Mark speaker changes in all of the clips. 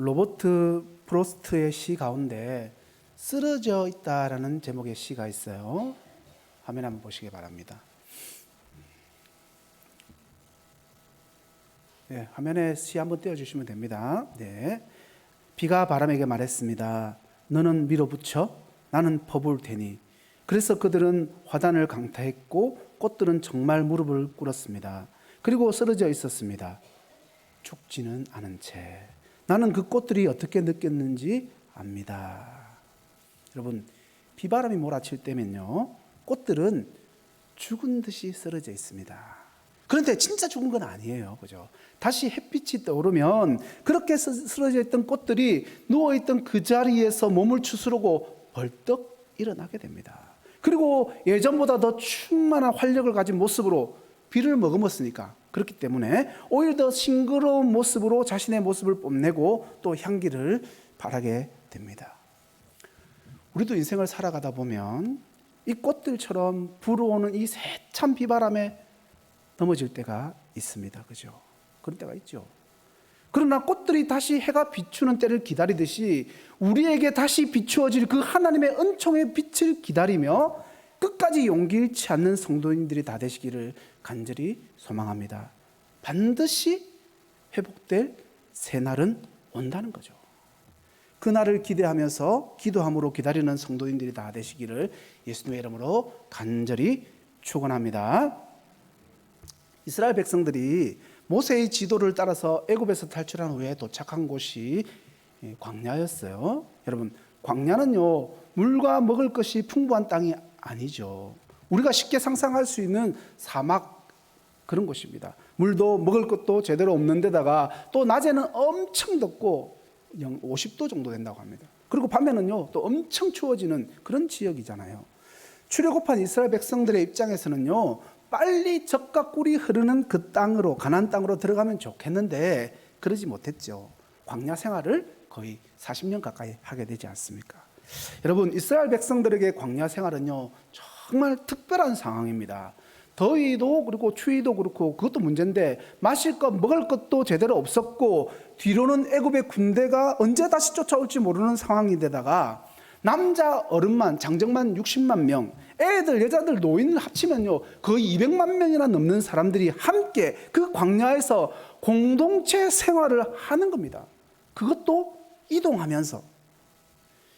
Speaker 1: 로버트 프로스트의 시 가운데 쓰러져 있다라는 제목의 시가 있어요. 화면 한번 보시기 바랍니다. 네, 화면에 시 한번 띄워주시면 됩니다. 네. 비가 바람에게 말했습니다. 너는 밀어붙여, 나는 퍼부을 테니. 그래서 그들은 화단을 강타했고 꽃들은 정말 무릎을 꿇었습니다. 그리고 쓰러져 있었습니다. 죽지는 않은 채. 나는 그 꽃들이 어떻게 느꼈는지 압니다. 여러분, 비바람이 몰아칠 때면요, 꽃들은 죽은 듯이 쓰러져 있습니다. 그런데 진짜 죽은 건 아니에요. 그죠? 다시 햇빛이 떠오르면 그렇게 쓰러져 있던 꽃들이 누워있던 그 자리에서 몸을 추스르고 벌떡 일어나게 됩니다. 그리고 예전보다 더 충만한 활력을 가진 모습으로 비를 머금었으니까, 그렇기 때문에 오히려 더 싱그러운 모습으로 자신의 모습을 뽐내고 또 향기를 발하게 됩니다. 우리도 인생을 살아가다 보면 이 꽃들처럼 불어오는 이 세찬 비바람에 넘어질 때가 있습니다. 그죠? 그런 때가 있죠. 그러나 꽃들이 다시 해가 비추는 때를 기다리듯이 우리에게 다시 비추어질 그 하나님의 은총의 빛을 기다리며 끝까지 용기 잃지 않는 성도인들이 다 되시기를 간절히 소망합니다. 반드시 회복될 새날은 온다는 거죠. 그날을 기대하면서 기도함으로 기다리는 성도인들이 다 되시기를 예수님의 이름으로 간절히 축원합니다. 이스라엘 백성들이 모세의 지도를 따라서 애굽에서 탈출한 후에 도착한 곳이 광야였어요. 여러분, 광야는요, 물과 먹을 것이 풍부한 땅이 아니죠. 우리가 쉽게 상상할 수 있는 사막, 그런 곳입니다. 물도 먹을 것도 제대로 없는 데다가 또 낮에는 엄청 덥고 50도 정도 된다고 합니다. 그리고 밤에는요 또 엄청 추워지는 그런 지역이잖아요. 출애굽한 이스라엘 백성들의 입장에서는요, 빨리 젖과 꿀이 흐르는 그 땅으로, 가나안 땅으로 들어가면 좋겠는데 그러지 못했죠. 광야 생활을 거의 40년 가까이 하게 되지 않습니까? 여러분, 이스라엘 백성들에게 광야 생활은요 정말 특별한 상황입니다. 더위도 그렇고 추위도 그렇고 그것도 문제인데 마실 것 먹을 것도 제대로 없었고 뒤로는 애굽의 군대가 언제 다시 쫓아올지 모르는 상황인데다가 남자 어른만 장정만 60만 명, 애들 여자들 노인을 합치면요 거의 200만 명이나 넘는 사람들이 함께 그 광야에서 공동체 생활을 하는 겁니다. 그것도 이동하면서.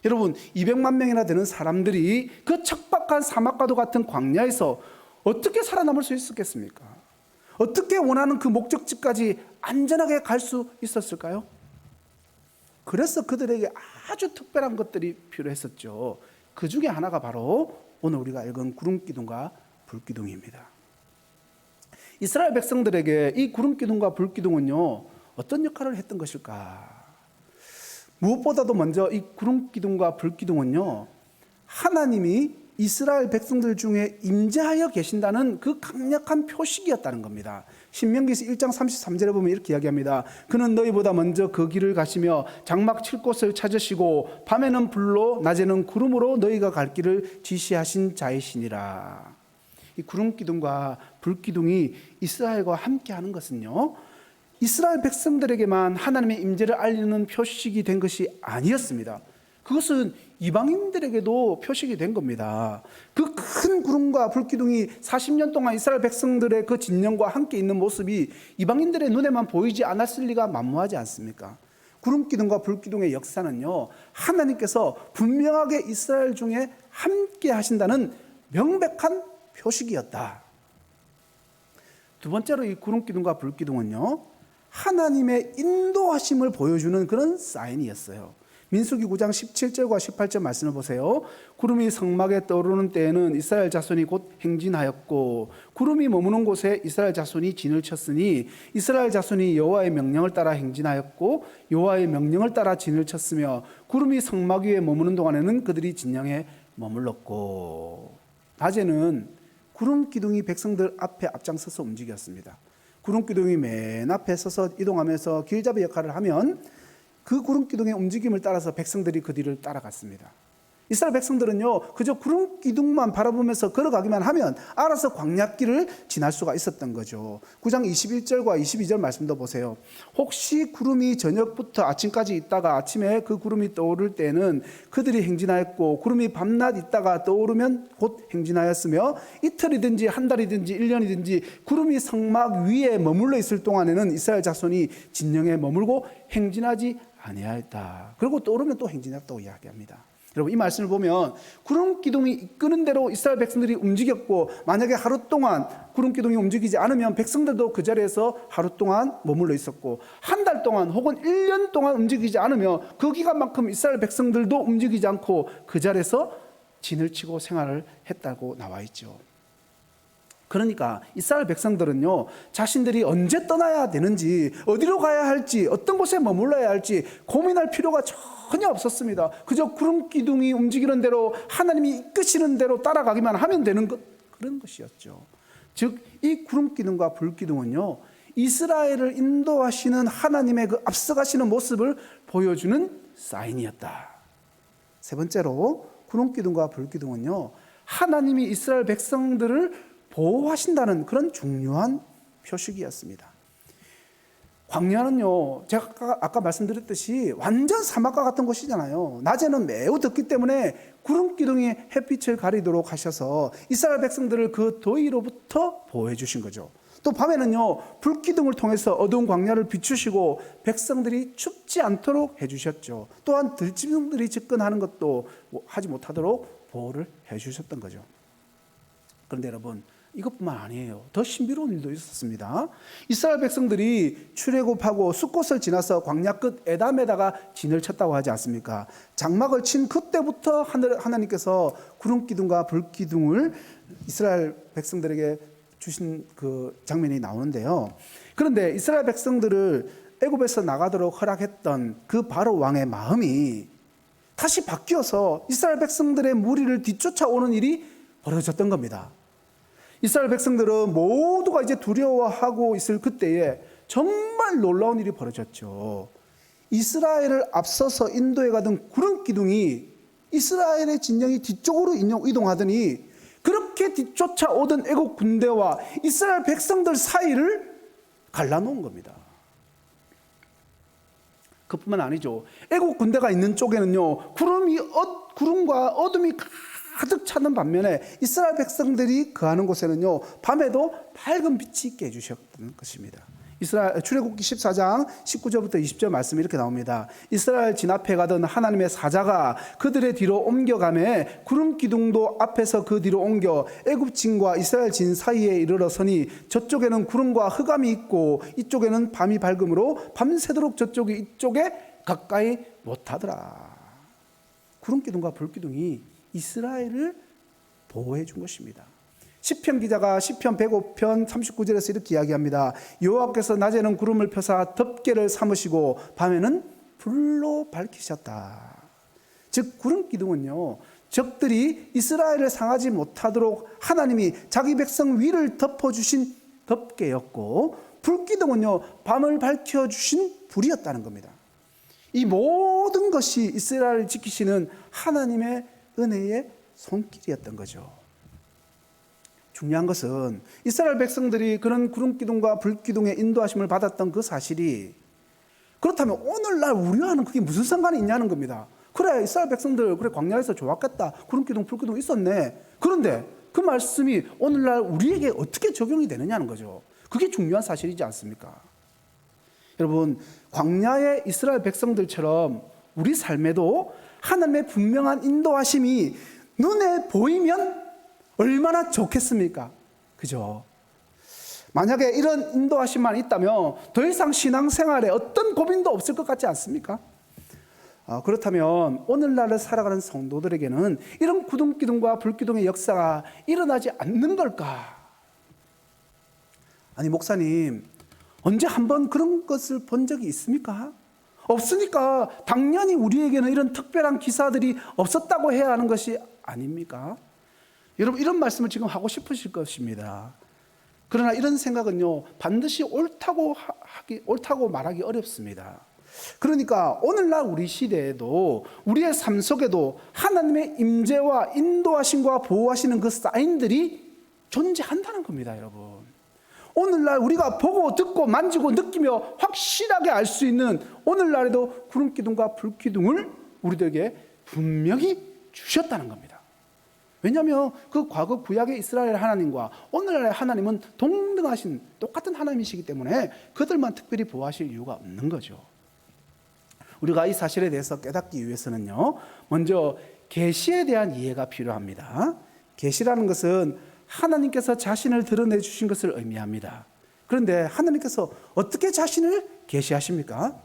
Speaker 1: 여러분, 200만 명이나 되는 사람들이 그 척박한 사막과도 같은 광야에서 어떻게 살아남을 수 있었겠습니까? 어떻게 원하는 그 목적지까지 안전하게 갈 수 있었을까요? 그래서 그들에게 아주 특별한 것들이 필요했었죠. 그 중에 하나가 바로 오늘 우리가 읽은 구름기둥과 불기둥입니다. 이스라엘 백성들에게 이 구름기둥과 불기둥은요 어떤 역할을 했던 것일까? 무엇보다도 먼저 이 구름기둥과 불기둥은요, 하나님이 이스라엘 백성들 중에 임재하여 계신다는 그 강력한 표식이었다는 겁니다. 신명기서 1장 33절에 보면 이렇게 이야기합니다. 그는 너희보다 먼저 그 길을 가시며 장막 칠 곳을 찾으시고 밤에는 불로 낮에는 구름으로 너희가 갈 길을 지시하신 자이시니라. 이 구름기둥과 불기둥이 이스라엘과 함께 하는 것은요, 이스라엘 백성들에게만 하나님의 임재를 알리는 표식이 된 것이 아니었습니다. 그것은 이방인들에게도 표식이 된 겁니다. 그 큰 구름과 불기둥이 40년 동안 이스라엘 백성들의 그 진영과 함께 있는 모습이 이방인들의 눈에만 보이지 않았을 리가 만무하지 않습니까? 구름기둥과 불기둥의 역사는요, 하나님께서 분명하게 이스라엘 중에 함께 하신다는 명백한 표식이었다. 두 번째로 이 구름기둥과 불기둥은요, 하나님의 인도하심을 보여주는 그런 사인이었어요. 민수기 9장 17절과 18절 말씀을 보세요. 구름이 성막에 떠오르는 때에는 이스라엘 자손이 곧 행진하였고 구름이 머무는 곳에 이스라엘 자손이 진을 쳤으니 이스라엘 자손이 여호와의 명령을 따라 행진하였고 여호와의 명령을 따라 진을 쳤으며 구름이 성막 위에 머무는 동안에는 그들이 진영에 머물렀고. 낮에는 구름 기둥이 백성들 앞에 앞장서서 움직였습니다. 구름 기둥이 맨 앞에 서서 이동하면서 길잡이 역할을 하면 그 구름 기둥의 움직임을 따라서 백성들이 그 뒤를 따라갔습니다. 이스라엘 백성들은요, 그저 구름 기둥만 바라보면서 걸어가기만 하면 알아서 광야길을 지날 수가 있었던 거죠. 9장 21절과 22절 말씀도 보세요. 혹시 구름이 저녁부터 아침까지 있다가 아침에 그 구름이 떠오를 때는 그들이 행진하였고, 구름이 밤낮 있다가 떠오르면 곧 행진하였으며, 이틀이든지 한 달이든지 1년이든지 구름이 성막 위에 머물러 있을 동안에는 이스라엘 자손이 진영에 머물고 행진하지 아니하였다. 그리고 떠오르면 또 행진했다고 이야기합니다. 여러분, 이 말씀을 보면 구름 기둥이 이끄는 대로 이스라엘 백성들이 움직였고, 만약에 하루 동안 구름 기둥이 움직이지 않으면 백성들도 그 자리에서 하루 동안 머물러 있었고, 한 달 동안 혹은 1년 동안 움직이지 않으면 그 기간만큼 이스라엘 백성들도 움직이지 않고 그 자리에서 진을 치고 생활을 했다고 나와 있죠. 그러니까 이스라엘 백성들은요, 자신들이 언제 떠나야 되는지, 어디로 가야 할지, 어떤 곳에 머물러야 할지 고민할 필요가 전혀 없었습니다. 그저 구름 기둥이 움직이는 대로, 하나님이 이끄시는 대로 따라가기만 하면 되는 그런 것이었죠. 즉, 이 구름 기둥과 불 기둥은요, 이스라엘을 인도하시는 하나님의 그 앞서가시는 모습을 보여주는 사인이었다. 세 번째로, 구름 기둥과 불 기둥은요, 하나님이 이스라엘 백성들을 보호하신다는 그런 중요한 표식이었습니다. 광야는요, 제가 아까 말씀드렸듯이 완전 사막과 같은 곳이잖아요. 낮에는 매우 덥기 때문에 구름 기둥이 햇빛을 가리도록 하셔서 이스라엘 백성들을 그 더위로부터 보호해 주신 거죠. 또 밤에는요, 불 기둥을 통해서 어두운 광야를 비추시고 백성들이 춥지 않도록 해주셨죠. 또한 들짐승들이 접근하는 것도 하지 못하도록 보호를 해주셨던 거죠. 그런데 여러분, 이것뿐만 아니에요. 더 신비로운 일도 있었습니다. 이스라엘 백성들이 출애굽하고 숫곳을 지나서 광야 끝 에담에다가 진을 쳤다고 하지 않습니까? 장막을 친 그때부터 하나님께서 구름 기둥과 불 기둥을 이스라엘 백성들에게 주신 그 장면이 나오는데요. 그런데 이스라엘 백성들을 애굽에서 나가도록 허락했던 그 바로 왕의 마음이 다시 바뀌어서 이스라엘 백성들의 무리를 뒤쫓아오는 일이 벌어졌던 겁니다. 이스라엘 백성들은 모두가 이제 두려워하고 있을 그때에 정말 놀라운 일이 벌어졌죠. 이스라엘을 앞서서 인도에 가던 구름 기둥이 이스라엘의 진영이 뒤쪽으로 이동하더니 그렇게 뒤쫓아오던 애국 군대와 이스라엘 백성들 사이를 갈라놓은 겁니다. 그뿐만 아니죠. 애국 군대가 있는 쪽에는요, 구름과 어둠이 가득 차는 반면에 이스라엘 백성들이 거하는 곳에는요, 밤에도 밝은 빛이 있게 해주셨던 것입니다. 출애굽기 14장 19절부터 20절 말씀이 이렇게 나옵니다. 이스라엘 진 앞에 가던 하나님의 사자가 그들의 뒤로 옮겨가매 구름 기둥도 앞에서 그 뒤로 옮겨 애굽 진과 이스라엘 진 사이에 이르러 서니 저쪽에는 구름과 흑암이 있고 이쪽에는 밤이 밝음으로 밤새도록 저쪽이 이쪽에 가까이 못하더라. 구름 기둥과 불 기둥이 이스라엘을 보호해 준 것입니다. 시편 기자가 시편 105편 39절에서 이렇게 이야기합니다. 여호와께서 낮에는 구름을 펴사 덮개를 삼으시고 밤에는 불로 밝히셨다. 즉 구름 기둥은요, 적들이 이스라엘을 상하지 못하도록 하나님이 자기 백성 위를 덮어주신 덮개였고, 불 기둥은요, 밤을 밝혀주신 불이었다는 겁니다. 이 모든 것이 이스라엘을 지키시는 하나님의 은혜의 손길이었던 거죠. 중요한 것은 이스라엘 백성들이 그런 구름 기둥과 불 기둥의 인도하심을 받았던 그 사실이, 그렇다면 오늘날 우리와는 그게 무슨 상관이 있냐는 겁니다. 그래, 이스라엘 백성들 그래 광야에서 좋았겠다. 구름 기둥 불 기둥 있었네. 그런데 그 말씀이 오늘날 우리에게 어떻게 적용이 되느냐는 거죠. 그게 중요한 사실이지 않습니까? 여러분, 광야의 이스라엘 백성들처럼 우리 삶에도 하나님의 분명한 인도하심이 눈에 보이면 얼마나 좋겠습니까? 그죠? 만약에 이런 인도하심만 있다면 더 이상 신앙생활에 어떤 고민도 없을 것 같지 않습니까? 그렇다면 오늘날을 살아가는 성도들에게는 이런 구름 기둥과 불 기둥의 역사가 일어나지 않는 걸까? 아니, 목사님, 언제 한번 그런 것을 본 적이 있습니까? 없으니까 당연히 우리에게는 이런 특별한 기사들이 없었다고 해야 하는 것이 아닙니까? 여러분, 이런 말씀을 지금 하고 싶으실 것입니다. 그러나 이런 생각은요, 반드시 옳다고 말하기 어렵습니다. 그러니까 오늘날 우리 시대에도 우리의 삶 속에도 하나님의 임재와 인도하심과 보호하시는 그 사인들이 존재한다는 겁니다, 여러분. 오늘날 우리가 보고 듣고 만지고 느끼며 확실하게 알 수 있는 오늘날에도 구름 기둥과 불 기둥을 우리들에게 분명히 주셨다는 겁니다. 왜냐하면 그 과거 구약의 이스라엘 하나님과 오늘날의 하나님은 동등하신 똑같은 하나님이시기 때문에 그들만 특별히 보호하실 이유가 없는 거죠. 우리가 이 사실에 대해서 깨닫기 위해서는요, 먼저 계시에 대한 이해가 필요합니다. 계시라는 것은 하나님께서 자신을 드러내 주신 것을 의미합니다. 그런데 하나님께서 어떻게 자신을 계시하십니까?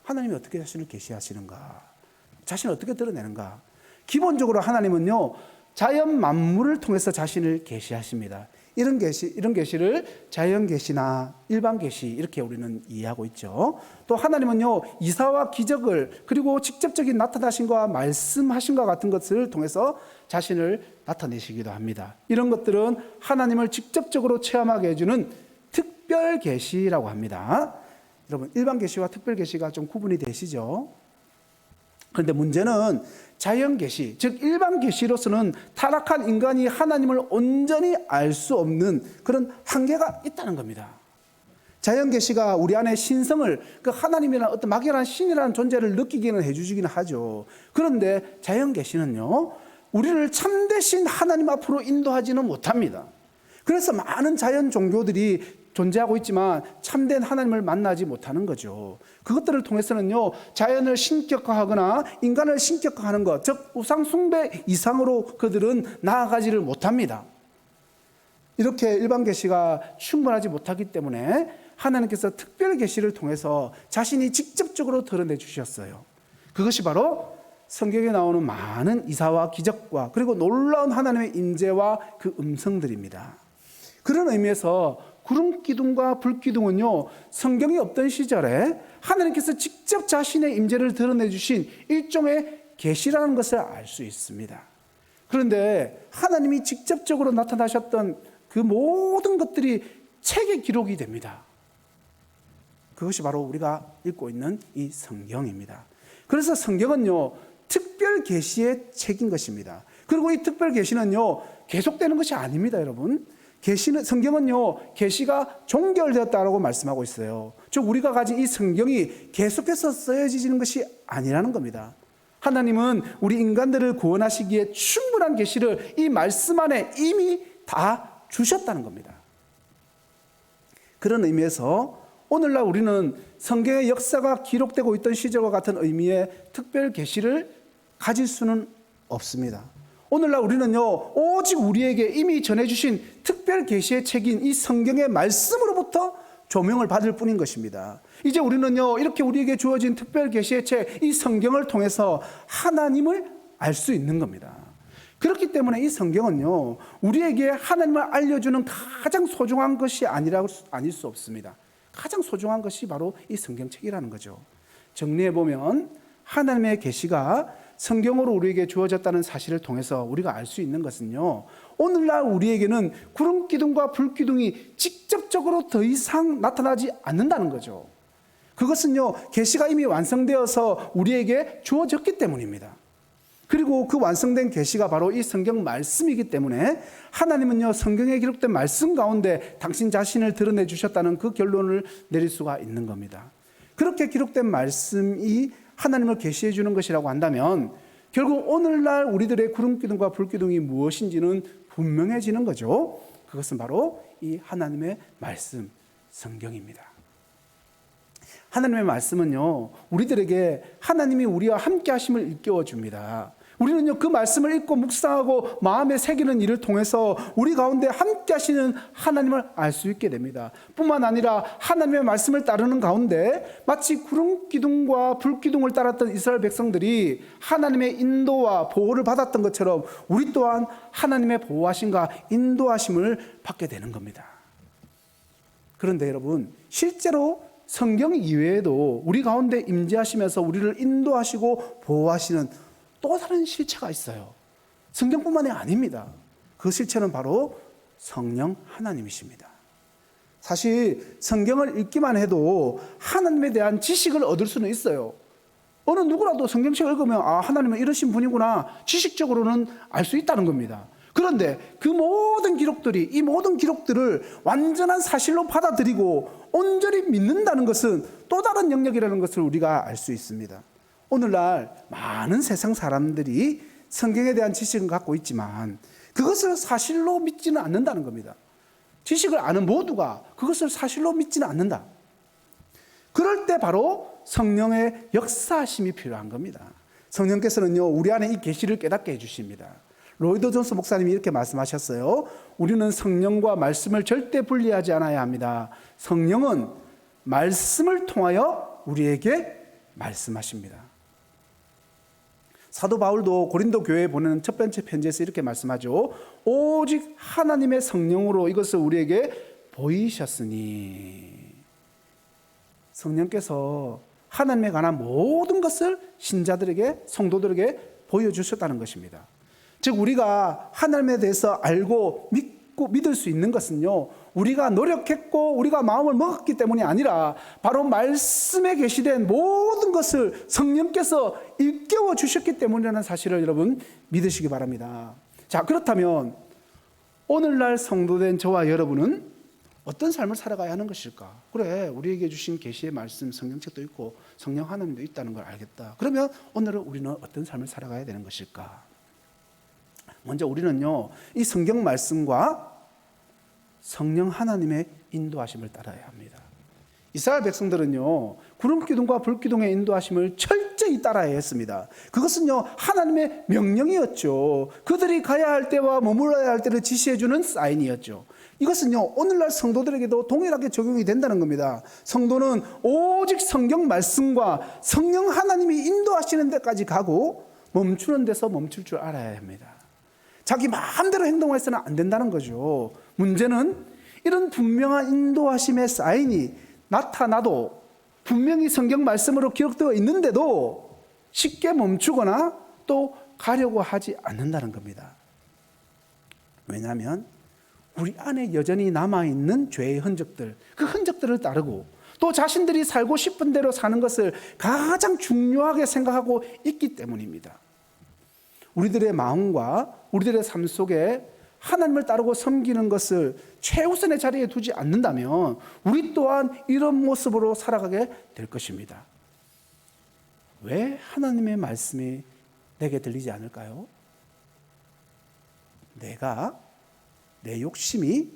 Speaker 1: 하나님이 어떻게 자신을 계시하시는가? 자신을 어떻게 드러내는가? 기본적으로 하나님은요, 자연 만물을 통해서 자신을 계시하십니다. 이런 계시를 자연 계시나 일반 계시 이렇게 우리는 이해하고 있죠. 또 하나님은요, 이사와 기적을 그리고 직접적인 나타나심과 말씀하심과 같은 것을 통해서 자신을 나타내시기도 합니다. 이런 것들은 하나님을 직접적으로 체험하게 해주는 특별 계시라고 합니다. 여러분, 일반 계시와 특별 계시가 좀 구분이 되시죠? 그런데 문제는 자연 계시, 즉 일반 계시로서는 타락한 인간이 하나님을 온전히 알 수 없는 그런 한계가 있다는 겁니다. 자연 계시가 우리 안에 신성을, 그 하나님이라는 어떤 막연한 신이라는 존재를 느끼기는 해주시기는 하죠. 그런데 자연 계시는요, 우리를 참되신 하나님 앞으로 인도하지는 못합니다. 그래서 많은 자연 종교들이 존재하고 있지만 참된 하나님을 만나지 못하는 거죠. 그것들을 통해서는요, 자연을 신격화하거나 인간을 신격화하는 것, 즉 우상 숭배 이상으로 그들은 나아가지를 못합니다. 이렇게 일반 계시가 충분하지 못하기 때문에 하나님께서 특별 계시를 통해서 자신이 직접적으로 드러내 주셨어요. 그것이 바로 성경에 나오는 많은 이사와 기적과 그리고 놀라운 하나님의 임재와 그 음성들입니다. 그런 의미에서 구름 기둥과 불 기둥은요, 성경이 없던 시절에 하나님께서 직접 자신의 임재를 드러내 주신 일종의 계시라는 것을 알 수 있습니다. 그런데 하나님이 직접적으로 나타나셨던 그 모든 것들이 책에 기록이 됩니다. 그것이 바로 우리가 읽고 있는 이 성경입니다. 그래서 성경은요, 특별 계시의 책인 것입니다. 그리고 이 특별 계시는요, 계속되는 것이 아닙니다, 여러분. 계시는, 성경은요, 계시가 종결되었다라고 말씀하고 있어요. 즉 우리가 가진 이 성경이 계속해서 쓰여지는 것이 아니라는 겁니다. 하나님은 우리 인간들을 구원하시기에 충분한 계시를 이 말씀 안에 이미 다 주셨다는 겁니다. 그런 의미에서 오늘날 우리는 성경의 역사가 기록되고 있던 시절과 같은 의미의 특별 계시를 가질 수는 없습니다. 오늘날 우리는요, 오직 우리에게 이미 전해주신 특별 계시의 책인 이 성경의 말씀으로부터 조명을 받을 뿐인 것입니다. 이제 우리는요, 이렇게 우리에게 주어진 특별 계시의 책, 이 성경을 통해서 하나님을 알 수 있는 겁니다. 그렇기 때문에 이 성경은요, 우리에게 하나님을 알려주는 가장 소중한 것이 아닐 수 없습니다. 가장 소중한 것이 바로 이 성경책이라는 거죠. 정리해보면 하나님의 계시가 성경으로 우리에게 주어졌다는 사실을 통해서 우리가 알 수 있는 것은요, 오늘날 우리에게는 구름 기둥과 불 기둥이 직접적으로 더 이상 나타나지 않는다는 거죠. 그것은요, 계시가 이미 완성되어서 우리에게 주어졌기 때문입니다. 그리고 그 완성된 계시가 바로 이 성경 말씀이기 때문에 하나님은요, 성경에 기록된 말씀 가운데 당신 자신을 드러내 주셨다는 그 결론을 내릴 수가 있는 겁니다. 그렇게 기록된 말씀이 하나님을 계시해 주는 것이라고 한다면 결국 오늘날 우리들의 구름 기둥과 불 기둥이 무엇인지는 분명해지는 거죠. 그것은 바로 이 하나님의 말씀, 성경입니다. 하나님의 말씀은요, 우리들에게 하나님이 우리와 함께 하심을 일깨워 줍니다. 우리는요, 그 말씀을 읽고 묵상하고 마음에 새기는 일을 통해서 우리 가운데 함께 하시는 하나님을 알 수 있게 됩니다. 뿐만 아니라 하나님의 말씀을 따르는 가운데 마치 구름 기둥과 불 기둥을 따랐던 이스라엘 백성들이 하나님의 인도와 보호를 받았던 것처럼 우리 또한 하나님의 보호하심과 인도하심을 받게 되는 겁니다. 그런데 여러분, 실제로 성경 이외에도 우리 가운데 임재하시면서 우리를 인도하시고 보호하시는 또 다른 실체가 있어요. 성경뿐만이 아닙니다. 그 실체는 바로 성령 하나님이십니다. 사실 성경을 읽기만 해도 하나님에 대한 지식을 얻을 수는 있어요. 어느 누구라도 성경책을 읽으면 하나님은 이러신 분이구나 지식적으로는 알 수 있다는 겁니다. 그런데 이 모든 기록들을 완전한 사실로 받아들이고 온전히 믿는다는 것은 또 다른 영역이라는 것을 우리가 알 수 있습니다. 오늘날 많은 세상 사람들이 성경에 대한 지식을 갖고 있지만 그것을 사실로 믿지는 않는다는 겁니다. 지식을 아는 모두가 그것을 사실로 믿지는 않는다. 그럴 때 바로 성령의 역사하심이 필요한 겁니다. 성령께서는요, 우리 안에 이 계시를 깨닫게 해주십니다. 로이드 존스 목사님이 이렇게 말씀하셨어요. 우리는 성령과 말씀을 절대 분리하지 않아야 합니다. 성령은 말씀을 통하여 우리에게 말씀하십니다. 사도 바울도 고린도 교회에 보내는 첫 번째 편지에서 이렇게 말씀하죠. 오직 하나님의 성령으로 이것을 우리에게 보이셨으니. 성령께서 하나님에 관한 모든 것을 신자들에게, 성도들에게 보여주셨다는 것입니다. 즉 우리가 하나님에 대해서 알고 믿고 믿을 수 있는 것은요, 우리가 노력했고 우리가 마음을 먹었기 때문이 아니라 바로 말씀에 계시된 모든 것을 성령께서 일깨워 주셨기 때문이라는 사실을 여러분 믿으시기 바랍니다. 자, 그렇다면 오늘날 성도된 저와 여러분은 어떤 삶을 살아가야 하는 것일까? 그래, 우리에게 주신 계시의 말씀, 성경책도 있고 성령 하나님도 있다는 걸 알겠다. 그러면 오늘은 우리는 어떤 삶을 살아가야 되는 것일까? 먼저 우리는요, 이 성경 말씀과 성령 하나님의 인도하심을 따라야 합니다. 이스라엘 백성들은요, 구름 기둥과 불 기둥의 인도하심을 철저히 따라야 했습니다. 그것은요, 하나님의 명령이었죠. 그들이 가야 할 때와 머물러야 할 때를 지시해주는 사인이었죠. 이것은요, 오늘날 성도들에게도 동일하게 적용이 된다는 겁니다. 성도는 오직 성경 말씀과 성령 하나님이 인도하시는 데까지 가고 멈추는 데서 멈출 줄 알아야 합니다. 자기 마음대로 행동해서는 안 된다는 거죠. 문제는 이런 분명한 인도하심의 사인이 나타나도 분명히 성경 말씀으로 기록되어 있는데도 쉽게 멈추거나 또 가려고 하지 않는다는 겁니다. 왜냐하면 우리 안에 여전히 남아있는 죄의 흔적들, 그 흔적들을 따르고 또 자신들이 살고 싶은 대로 사는 것을 가장 중요하게 생각하고 있기 때문입니다. 우리들의 마음과 우리들의 삶 속에 하나님을 따르고 섬기는 것을 최우선의 자리에 두지 않는다면 우리 또한 이런 모습으로 살아가게 될 것입니다. 왜 하나님의 말씀이 내게 들리지 않을까요? 내 욕심이,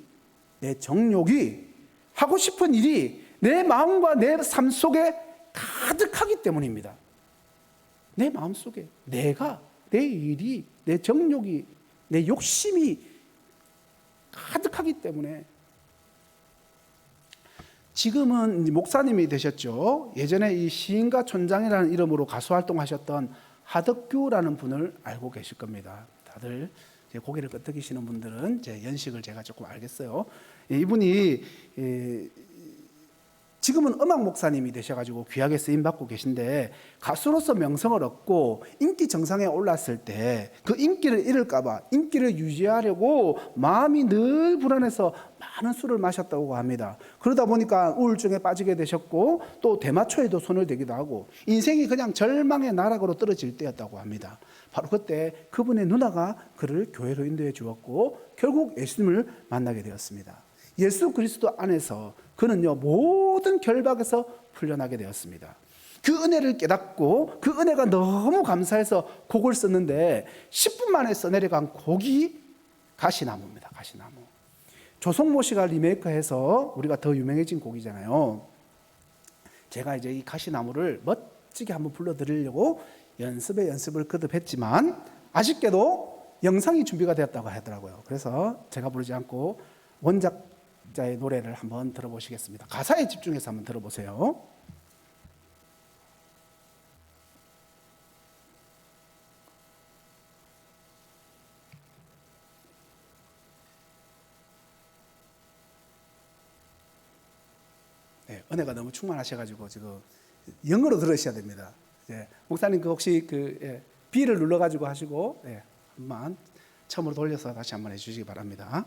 Speaker 1: 내 정욕이, 하고 싶은 일이 내 마음과 내 삶 속에 가득하기 때문입니다. 내 마음 속에 내 일이, 내 정욕이, 내 욕심이 가득하기 때문에. 지금은 목사님이 되셨죠. 예전에 이 시인과 촌장이라는 이름으로 가수 활동하셨던 하덕규라는 분을 알고 계실 겁니다. 다들 고개를 끄덕이시는 분들은 제 연식을 제가 조금 알겠어요. 이분이 지금은 음악 목사님이 되셔가지고 귀하게 쓰임받고 계신데, 가수로서 명성을 얻고 인기 정상에 올랐을 때 그 인기를 잃을까봐 인기를 유지하려고 마음이 늘 불안해서 많은 술을 마셨다고 합니다. 그러다 보니까 우울증에 빠지게 되셨고 또 대마초에도 손을 대기도 하고 인생이 그냥 절망의 나락으로 떨어질 때였다고 합니다. 바로 그때 그분의 누나가 그를 교회로 인도해 주었고 결국 예수님을 만나게 되었습니다. 예수 그리스도 안에서 그는요, 모든 결박에서 풀려나게 되었습니다. 그 은혜를 깨닫고 그 은혜가 너무 감사해서 곡을 썼는데 10분 만에 써내려간 곡이 가시나무입니다. 가시나무. 조성모 씨가 리메이크해서 우리가 더 유명해진 곡이잖아요. 제가 이제 이 가시나무를 멋지게 한번 불러드리려고 연습을 거듭했지만 아쉽게도 영상이 준비가 되었다고 하더라고요. 그래서 제가 부르지 않고 원작자의 노래를 한번 들어보시겠습니다. 가사에 집중해서 한번 들어보세요. 네, 은혜가 너무 충만하셔가지고 지금 영어로 들으셔야 됩니다. 목사님 혹시 B를 눌러가지고 하시고 한번 처음으로 돌려서 다시 한번 해주시기 바랍니다.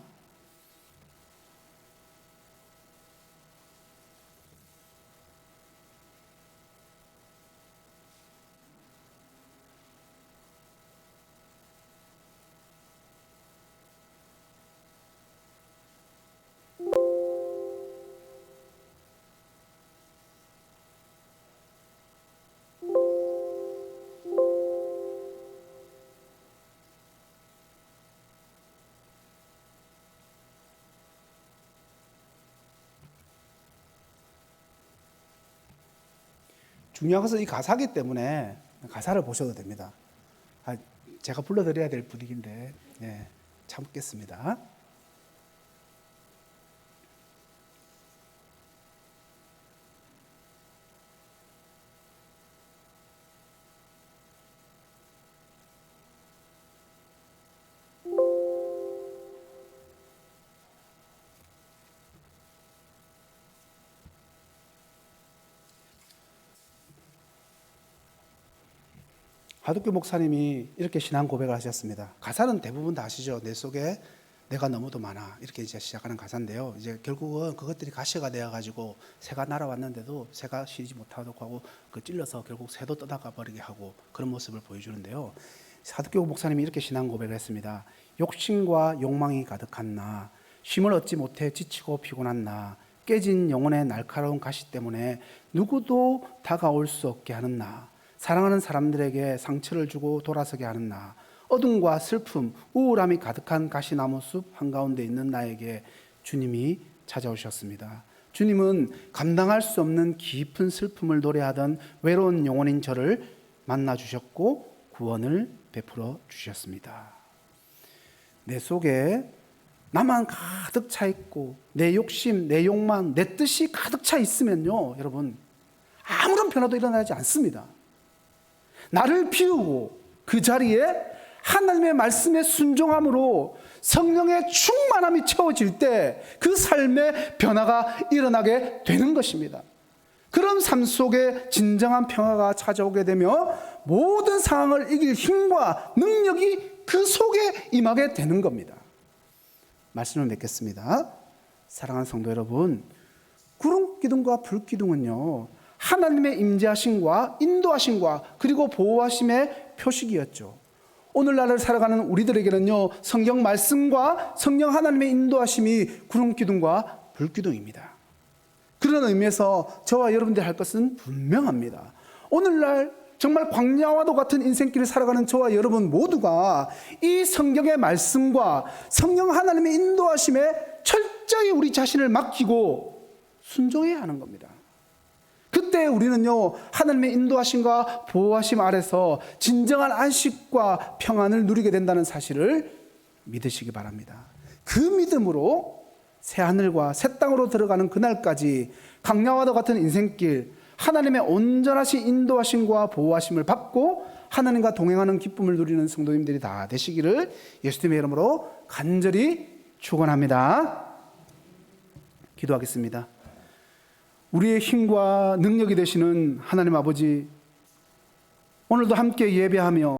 Speaker 1: 중요한 것은 이 가사기 때문에 가사를 보셔도 됩니다. 제가 불러드려야 될 분위기인데 참겠습니다. 하덕규 목사님이 이렇게 신앙 고백을 하셨습니다. 가사는 대부분 다 아시죠? 내 속에 내가 너무도 많아, 이렇게 이제 시작하는 가사인데요. 이제 결국은 그것들이 가시가 되어가지고 새가 날아왔는데도 새가 쉬지 못하도록 하고 찔러서 결국 새도 떠나가 버리게 하고 그런 모습을 보여주는데요. 하덕규 목사님이 이렇게 신앙 고백을 했습니다. 욕심과 욕망이 가득한 나, 쉼을 얻지 못해 지치고 피곤한 나, 깨진 영혼의 날카로운 가시 때문에 누구도 다가올 수 없게 하는 나, 사랑하는 사람들에게 상처를 주고 돌아서게 하는 나, 어둠과 슬픔, 우울함이 가득한 가시나무 숲 한가운데 있는 나에게 주님이 찾아오셨습니다. 주님은 감당할 수 없는 깊은 슬픔을 노래하던 외로운 영혼인 저를 만나주셨고 구원을 베풀어 주셨습니다. 내 속에 나만 가득 차 있고 내 욕심, 내 욕망, 내 뜻이 가득 차 있으면요, 여러분, 아무런 변화도 일어나지 않습니다. 나를 비우고 그 자리에 하나님의 말씀에 순종함으로 성령의 충만함이 채워질 때 그 삶의 변화가 일어나게 되는 것입니다. 그런 삶 속에 진정한 평화가 찾아오게 되며 모든 상황을 이길 힘과 능력이 그 속에 임하게 되는 겁니다. 말씀을 맺겠습니다. 사랑하는 성도 여러분, 구름 기둥과 불 기둥은요, 하나님의 임재하심과 인도하심과 그리고 보호하심의 표식이었죠. 오늘날을 살아가는 우리들에게는요, 성경 말씀과 성령 하나님의 인도하심이 구름 기둥과 불 기둥입니다. 그런 의미에서 저와 여러분들이 할 것은 분명합니다. 오늘날 정말 광야와도 같은 인생길을 살아가는 저와 여러분 모두가 이 성경의 말씀과 성령 하나님의 인도하심에 철저히 우리 자신을 맡기고 순종해야 하는 겁니다. 그때 우리는요, 하나님의 인도하심과 보호하심 아래서 진정한 안식과 평안을 누리게 된다는 사실을 믿으시기 바랍니다. 그 믿음으로 새 하늘과 새 땅으로 들어가는 그날까지 강야와도 같은 인생길, 하나님의 온전하신 인도하심과 보호하심을 받고 하나님과 동행하는 기쁨을 누리는 성도님들이 다 되시기를 예수님의 이름으로 간절히 축원합니다. 기도하겠습니다. 우리의 힘과 능력이 되시는 하나님 아버지, 오늘도 함께 예배하며